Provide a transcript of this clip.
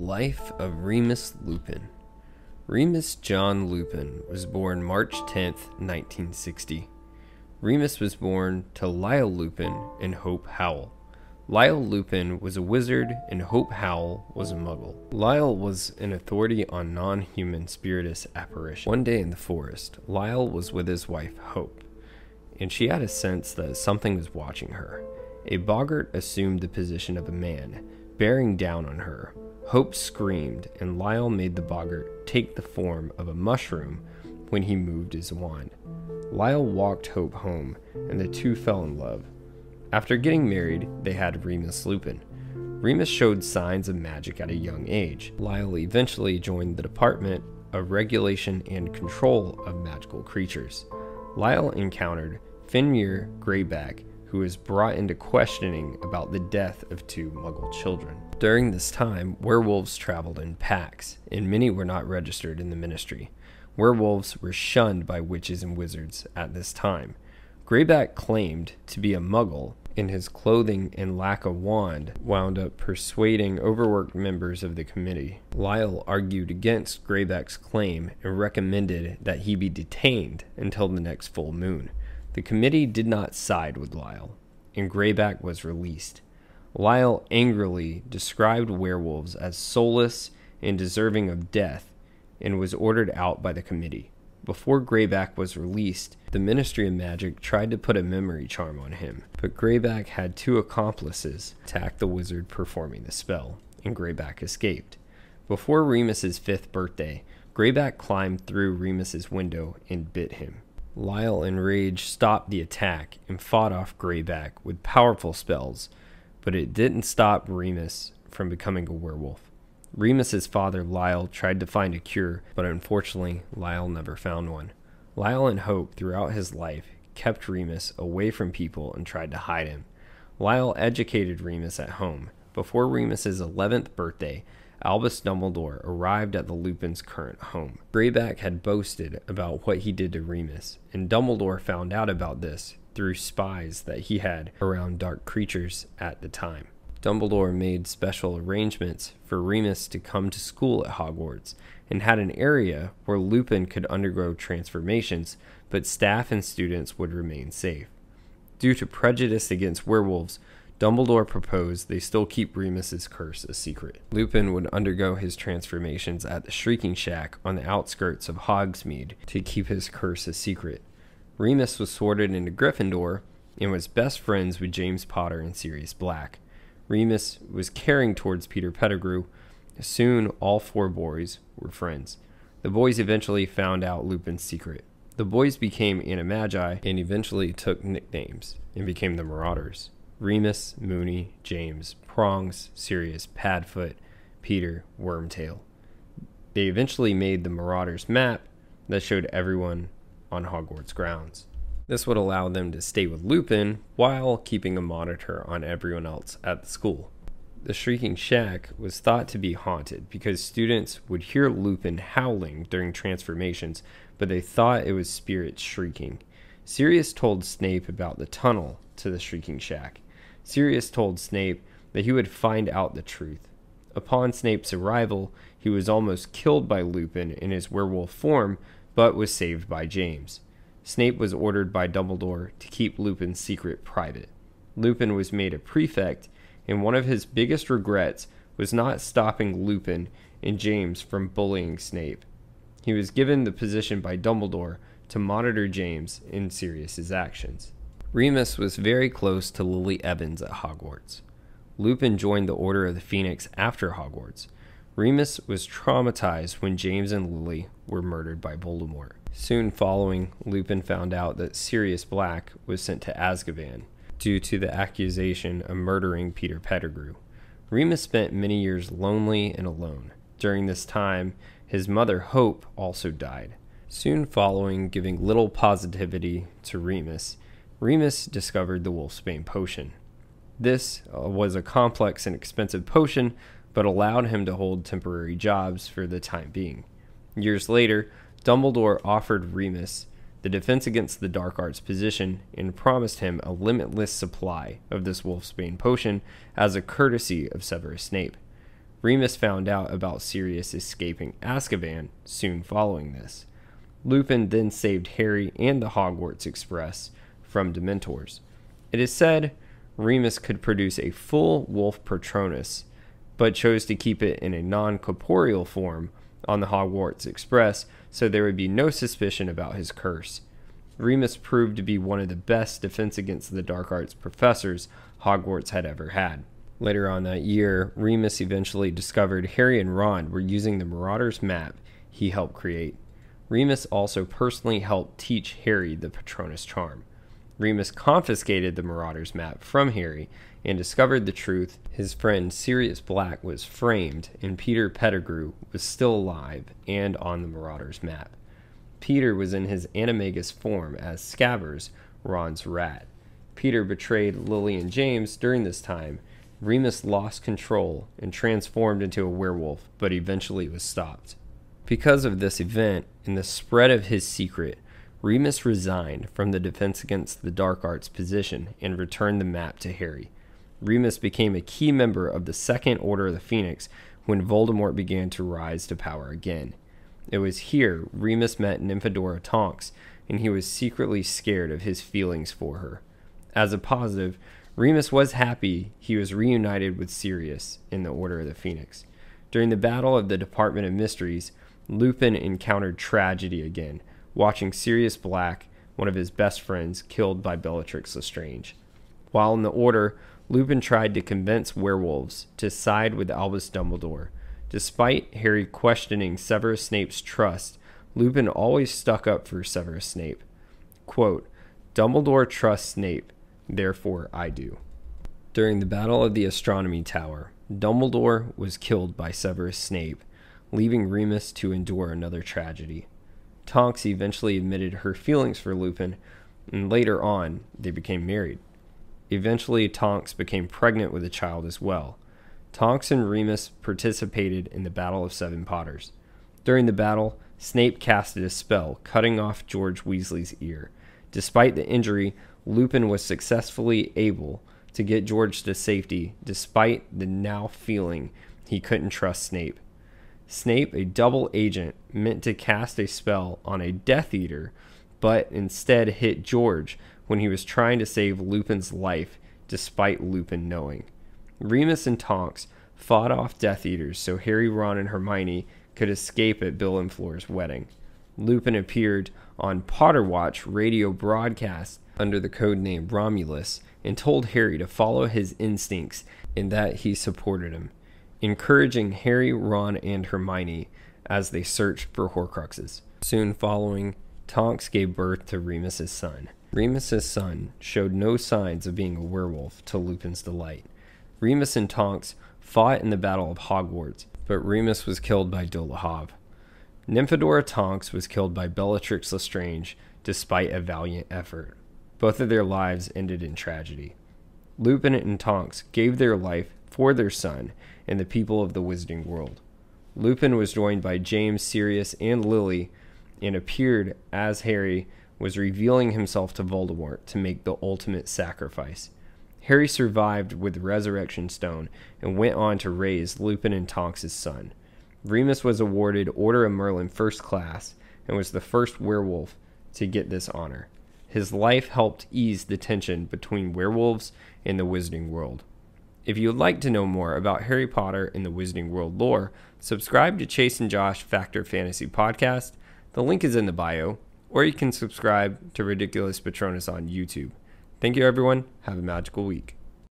Life of Remus Lupin. Remus John Lupin was born March 10, 1960. Remus was born to Lyle Lupin and Hope Howell. Lyle Lupin was a wizard and Hope Howell was a muggle. Lyle was an authority on non-human spiritus apparition. One day in the forest, Lyle was with his wife Hope, and she had a sense that something was watching her. A boggart assumed the position of a man, bearing down on her. Hope screamed, and Lyle made the boggart take the form of a mushroom when he moved his wand. Lyle walked Hope home, and the two fell in love. After getting married, they had Remus Lupin. Remus showed signs of magic at a young age. Lyle eventually joined the Department of Regulation and Control of Magical Creatures. Lyle encountered Fenrir Greyback, who was brought into questioning about the death of two Muggle children. During this time, werewolves traveled in packs, and many were not registered in the ministry. Werewolves were shunned by witches and wizards at this time. Greyback claimed to be a Muggle, and his clothing and lack of wand wound up persuading overworked members of the committee. Lyle argued against Greyback's claim and recommended that he be detained until the next full moon. The committee did not side with Lyle, and Greyback was released. Lyle angrily described werewolves as soulless and deserving of death, and was ordered out by the committee. Before Greyback was released, the Ministry of Magic tried to put a memory charm on him, but Greyback had two accomplices attack the wizard performing the spell, and Greyback escaped. Before Remus's 5th birthday, Greyback climbed through Remus's window and bit him. Lyle, enraged, stopped the attack and fought off Greyback with powerful spells, but it didn't stop Remus from becoming a werewolf. Remus's father, Lyle, tried to find a cure, but unfortunately, Lyle never found one. Lyle and Hope, throughout his life, kept Remus away from people and tried to hide him. Lyle educated Remus at home. Before Remus's 11th birthday, Albus Dumbledore arrived at the Lupins' current home. Greyback had boasted about what he did to Remus, and Dumbledore found out about this through spies that he had around dark creatures at the time. Dumbledore made special arrangements for Remus to come to school at Hogwarts, and had an area where Lupin could undergo transformations, but staff and students would remain safe. Due to prejudice against werewolves, Dumbledore proposed they still keep Remus's curse a secret. Lupin would undergo his transformations at the Shrieking Shack on the outskirts of Hogsmeade to keep his curse a secret. Remus was sorted into Gryffindor and was best friends with James Potter and Sirius Black. Remus was caring towards Peter Pettigrew. Soon, all 4 boys were friends. The boys eventually found out Lupin's secret. The boys became Animagi and eventually took nicknames and became the Marauders. Remus, Moony, James, Prongs, Sirius, Padfoot, Peter, Wormtail. They eventually made the Marauders map that showed everyone on Hogwarts grounds. This would allow them to stay with Lupin while keeping a monitor on everyone else at the school. The Shrieking Shack was thought to be haunted because students would hear Lupin howling during transformations, but they thought it was spirits shrieking. Sirius told Snape about the tunnel to the Shrieking Shack. Sirius told Snape that he would find out the truth. Upon Snape's arrival, he was almost killed by Lupin in his werewolf form, but was saved by James. Snape was ordered by Dumbledore to keep Lupin's secret private. Lupin was made a prefect, and one of his biggest regrets was not stopping Lupin and James from bullying Snape. He was given the position by Dumbledore to monitor James and Sirius's actions. Remus was very close to Lily Evans at Hogwarts. Lupin joined the Order of the Phoenix after Hogwarts. Remus was traumatized when James and Lily were murdered by Voldemort. Soon following, Lupin found out that Sirius Black was sent to Azkaban due to the accusation of murdering Peter Pettigrew. Remus spent many years lonely and alone. During this time, his mother Hope also died. Soon following giving little positivity to Remus, Remus discovered the Wolfsbane potion. This was a complex and expensive potion, but allowed him to hold temporary jobs for the time being. Years later, Dumbledore offered Remus the Defense Against the Dark Arts position and promised him a limitless supply of this Wolfsbane potion as a courtesy of Severus Snape. Remus found out about Sirius escaping Azkaban soon following this. Lupin then saved Harry and the Hogwarts Express from Dementors. It is said Remus could produce a full wolf Patronus, but chose to keep it in a non-corporeal form on the Hogwarts Express so there would be no suspicion about his curse. Remus proved to be one of the best defense against the dark arts professors Hogwarts had ever had. Later on that year, Remus eventually discovered Harry and Ron were using the Marauders map he helped create. Remus also personally helped teach Harry the Patronus charm. Remus confiscated the Marauders map from Harry and discovered the truth. His friend Sirius Black was framed and Peter Pettigrew was still alive and on the Marauders map. Peter was in his animagus form as Scabbers, Ron's rat. Peter betrayed Lily and James during this time. Remus lost control and transformed into a werewolf, but eventually was stopped. Because of this event and the spread of his secret, Remus resigned from the Defense Against the Dark Arts position and returned the map to Harry. Remus became a key member of the Second Order of the Phoenix when Voldemort began to rise to power again. It was here Remus met Nymphadora Tonks, and he was secretly scared of his feelings for her. As a positive, Remus was happy he was reunited with Sirius in the Order of the Phoenix. During the Battle of the Department of Mysteries, Lupin encountered tragedy again, watching Sirius Black, one of his best friends, killed by Bellatrix Lestrange. While in the Order, Lupin tried to convince werewolves to side with Albus Dumbledore. Despite Harry questioning Severus Snape's trust, Lupin always stuck up for Severus Snape. Quote, "Dumbledore trusts Snape, therefore I do." During the Battle of the Astronomy Tower, Dumbledore was killed by Severus Snape, leaving Remus to endure another tragedy. Tonks eventually admitted her feelings for Lupin, and later on, they became married. Eventually, Tonks became pregnant with a child as well. Tonks and Remus participated in the Battle of Seven Potters. During the battle, Snape casted a spell, cutting off George Weasley's ear. Despite the injury, Lupin was successfully able to get George to safety, despite the now feeling he couldn't trust Snape. Snape, a double agent, meant to cast a spell on a Death Eater, but instead hit George when he was trying to save Lupin's life, despite Lupin knowing. Remus and Tonks fought off Death Eaters so Harry, Ron, and Hermione could escape at Bill and Flora's wedding. Lupin appeared on Potterwatch radio broadcast under the codename Romulus and told Harry to follow his instincts and that he supported him, encouraging Harry, Ron, and Hermione as they searched for Horcruxes. Soon following, Tonks gave birth to Remus's son. Remus's son showed no signs of being a werewolf to Lupin's delight. Remus and Tonks fought in the Battle of Hogwarts, but Remus was killed by Dolohov. Nymphadora Tonks was killed by Bellatrix Lestrange despite a valiant effort. Both of their lives ended in tragedy. Lupin and Tonks gave their life for their son and the people of the Wizarding World. Lupin was joined by James, Sirius, and Lily and appeared as Harry was revealing himself to Voldemort to make the ultimate sacrifice. Harry survived with the Resurrection Stone and went on to raise Lupin and Tonks' son. Remus was awarded Order of Merlin First Class and was the first werewolf to get this honor. His life helped ease the tension between werewolves and the Wizarding World. If you would like to know more about Harry Potter and the Wizarding World lore, subscribe to Chase and Josh Factor Fantasy Podcast. The link is in the bio, or you can subscribe to Ridiculous Patronus on YouTube. Thank you, everyone. Have a magical week.